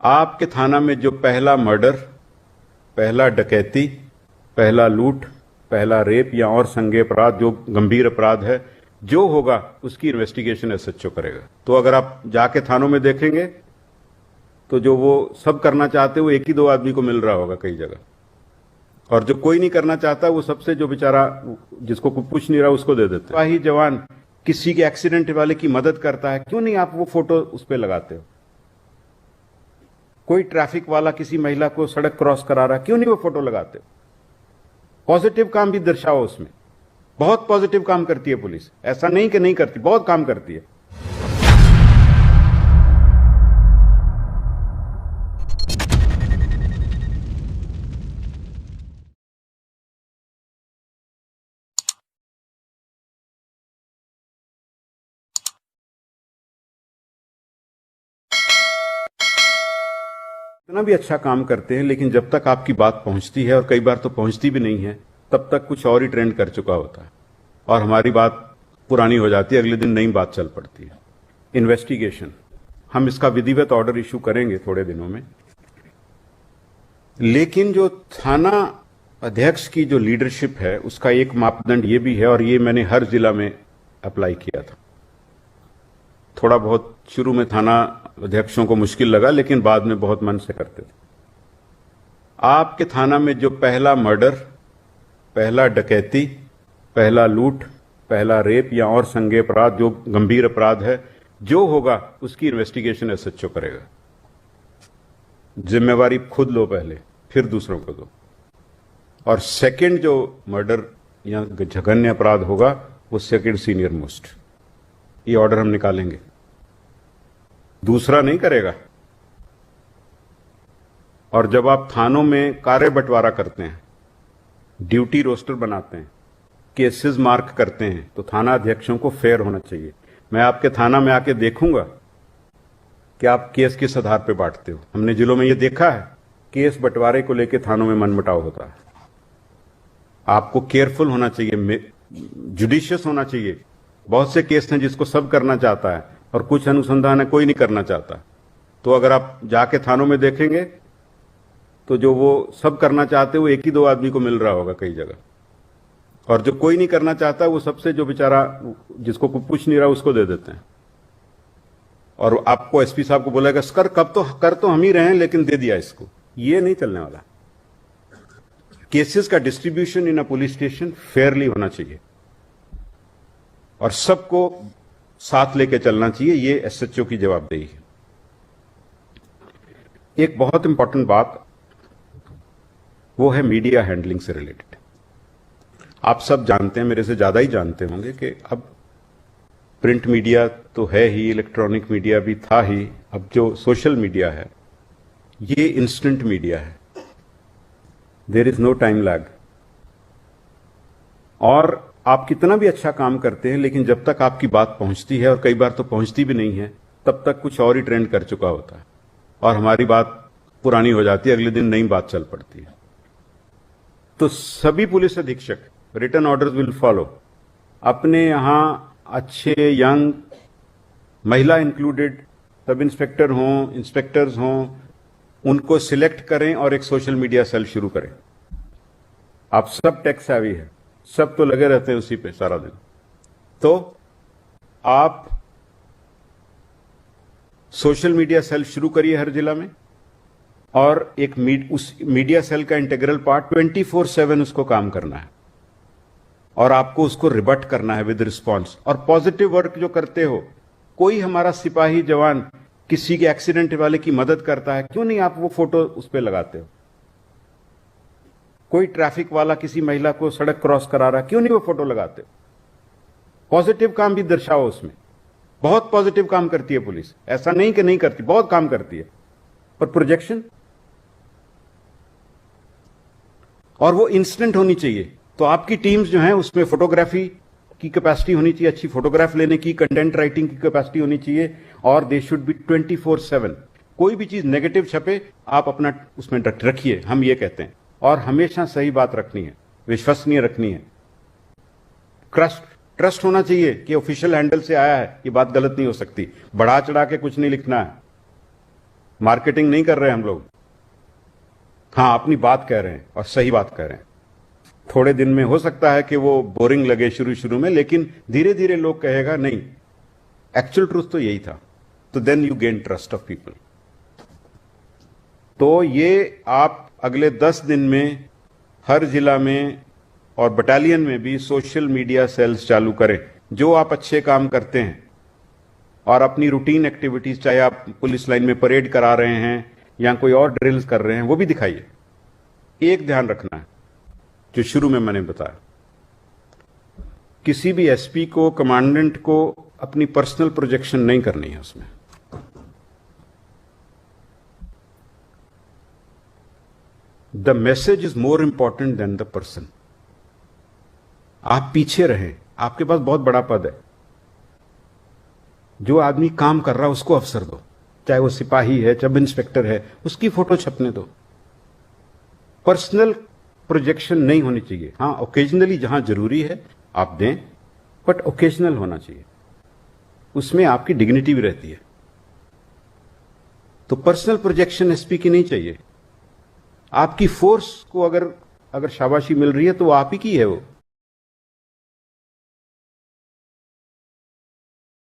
आपके थाना में जो पहला मर्डर, पहला डकैती, पहला लूट, पहला रेप या और संज्ञेय अपराध जो गंभीर अपराध है, जो होगा उसकी इन्वेस्टिगेशन एसएचओ करेगा। तो अगर आप जाके थानों में देखेंगे तो जो वो सब करना चाहते वो एक ही दो आदमी को मिल रहा होगा कई जगह, और जो कोई नहीं करना चाहता वो सबसे जो बेचारा जिसको कुछ पूछ नहीं रहा उसको दे देते। सिपाही जवान किसी के एक्सीडेंट वाले की मदद करता है, क्यों नहीं आप वो फोटो उस पर लगाते हो? कोई ट्रैफिक वाला किसी महिला को सड़क क्रॉस करा रहा है, क्यों नहीं वो फोटो लगाते हो? पॉजिटिव काम भी दर्शाओ उसमें। बहुत पॉजिटिव काम करती है पुलिस, ऐसा नहीं कि नहीं करती, बहुत काम करती है। इतना भी अच्छा काम करते हैं, लेकिन जब तक आपकी बात पहुंचती है, और कई बार तो पहुंचती भी नहीं है, तब तक कुछ और ही ट्रेंड कर चुका होता है और हमारी बात पुरानी हो जाती है, अगले दिन नई बात चल पड़ती है। इन्वेस्टिगेशन, हम इसका विधिवत ऑर्डर इशू करेंगे थोड़े दिनों में, लेकिन जो थाना अध्यक्ष की जो लीडरशिप है उसका एक मापदंड ये भी है, और ये मैंने हर जिला में अप्लाई किया था। थोड़ा बहुत शुरू में थाना अध्यक्षों को मुश्किल लगा, लेकिन बाद में बहुत मन से करते थे। आपके थाना में जो पहला मर्डर, पहला डकैती, पहला लूट, पहला रेप या और संज्ञेय अपराध जो गंभीर अपराध है, जो होगा उसकी इन्वेस्टिगेशन एसएचओ करेगा। जिम्मेवारी खुद लो पहले, फिर दूसरों को दो। और सेकंड जो मर्डर या जघन्य अपराध होगा वो सेकंड सीनियर मोस्ट। ये ऑर्डर हम निकालेंगे, दूसरा नहीं करेगा। और जब आप थानों में कार्य बंटवारा करते हैं, ड्यूटी रोस्टर बनाते हैं, केसेस मार्क करते हैं, तो थाना अध्यक्षों को फेयर होना चाहिए। मैं आपके थाना में आके देखूंगा कि आप केस किस आधार पर बांटते हो। हमने जिलों में ये देखा है, केस बंटवारे को लेकर थानों में मनमुटाव होता है। आपको केयरफुल होना चाहिए, जुडिशियस होना चाहिए। बहुत से केस हैं जिसको सब करना चाहता है, और कुछ अनुसंधान है कोई नहीं करना चाहता। तो अगर आप जाके थानों में देखेंगे तो जो वो सब करना चाहते वो एक ही दो आदमी को मिल रहा होगा कई जगह, और जो कोई नहीं करना चाहता वो सबसे जो बेचारा जिसको कुछ पूछ नहीं रहा उसको दे देते हैं। और आपको एसपी साहब को बोलेगा कर तो हम ही रहे हैं, लेकिन दे दिया इसको। ये नहीं चलने वाला। केसेस का distribution in a police station Fairlie होना चाहिए और सबको साथ लेके चलना चाहिए। ये एसएचओ की जवाबदेही है। एक बहुत इंपॉर्टेंट बात वो है मीडिया हैंडलिंग से रिलेटेड। आप सब जानते हैं, मेरे से ज्यादा ही जानते होंगे कि अब प्रिंट मीडिया तो है ही, इलेक्ट्रॉनिक मीडिया भी था ही, अब जो सोशल मीडिया है ये इंस्टेंट मीडिया है। There is no time lag. और आप कितना भी अच्छा काम करते हैं, लेकिन जब तक आपकी बात पहुंचती है, और कई बार तो पहुंचती भी नहीं है, तब तक कुछ और ही ट्रेंड कर चुका होता है और हमारी बात पुरानी हो जाती है, अगले दिन नई बात चल पड़ती है। तो सभी पुलिस अधीक्षक, रिटन ऑर्डर्स विल फॉलो। अपने यहां अच्छे यंग, महिला इंक्लूडेड, सब इंस्पेक्टर हों, इंस्पेक्टर्स हों, उनको सिलेक्ट करें और एक सोशल मीडिया सेल शुरू करें। आप सब टेक सेवी है, सब तो लगे रहते हैं उसी पे सारा दिन। तो आप सोशल मीडिया सेल शुरू करिए हर जिला में, और एक उस मीडिया सेल का इंटीग्रल पार्ट 24/7 उसको काम करना है, और आपको उसको रिबट करना है विद रिस्पॉन्स। और पॉजिटिव वर्क जो करते हो, कोई हमारा सिपाही जवान किसी के एक्सीडेंट वाले की मदद करता है, क्यों नहीं आप वो फोटो उस पर लगाते हो? कोई ट्रैफिक वाला किसी महिला को सड़क क्रॉस करा रहा है, क्यों नहीं वो फोटो लगाते हो? पॉजिटिव काम भी दर्शाओ उसमें। बहुत पॉजिटिव काम करती है पुलिस, ऐसा नहीं कि नहीं करती, बहुत काम करती है। पर प्रोजेक्शन, और वो इंस्टेंट होनी चाहिए। तो आपकी टीम्स जो हैं उसमें फोटोग्राफी की कैपेसिटी होनी चाहिए, अच्छी फोटोग्राफ लेने की, कंटेंट राइटिंग की कैपेसिटी होनी चाहिए, और दे शुड बी 24/7। कोई भी चीज नेगेटिव छपे आप अपना उसमें रखिए, हम ये कहते हैं। और हमेशा सही बात रखनी है, विश्वसनीय रखनी है। ट्रस्ट होना चाहिए कि ऑफिशियल हैंडल से आया है, ये बात गलत नहीं हो सकती। बढ़ा चढ़ा के कुछ नहीं लिखना है। मार्केटिंग नहीं कर रहे हम लोग। हाँ, अपनी बात कह रहे हैं और सही बात कह रहे हैं। थोड़े दिन में हो सकता है कि वो बोरिंग लगे शुरू शुरू में, लेकिन धीरे धीरे लोग कहेगा नहीं, एक्चुअल ट्रूथ तो यही था। तो then you gain trust of people. तो ये आप अगले 10 दिन में हर जिला में और बटालियन में भी सोशल मीडिया सेल्स चालू करें। जो आप अच्छे काम करते हैं और अपनी रूटीन एक्टिविटीज, चाहे आप पुलिस लाइन में परेड करा रहे हैं या कोई और ड्रिल्स कर रहे हैं, वो भी दिखाइए। एक ध्यान रखना है, जो शुरू में मैंने बताया, किसी भी एसपी को, कमांडेंट को अपनी पर्सनल प्रोजेक्शन नहीं करनी है उसमें। The message is more important than the person. आप पीछे रहें, आपके पास बहुत बड़ा पद है। जो आदमी काम कर रहा है उसको अवसर दो, चाहे वो सिपाही है, सब इंस्पेक्टर है, उसकी फोटो छपने दो। पर्सनल प्रोजेक्शन नहीं होनी चाहिए। हाँ, ओकेजनली जहां जरूरी है आप दें, बट ओकेजनल होना चाहिए, उसमें आपकी डिग्निटी भी रहती है। तो पर्सनल प्रोजेक्शन एसपी की नहीं चाहिए। आपकी फोर्स को अगर शाबाशी मिल रही है तो वो आप ही की है वो।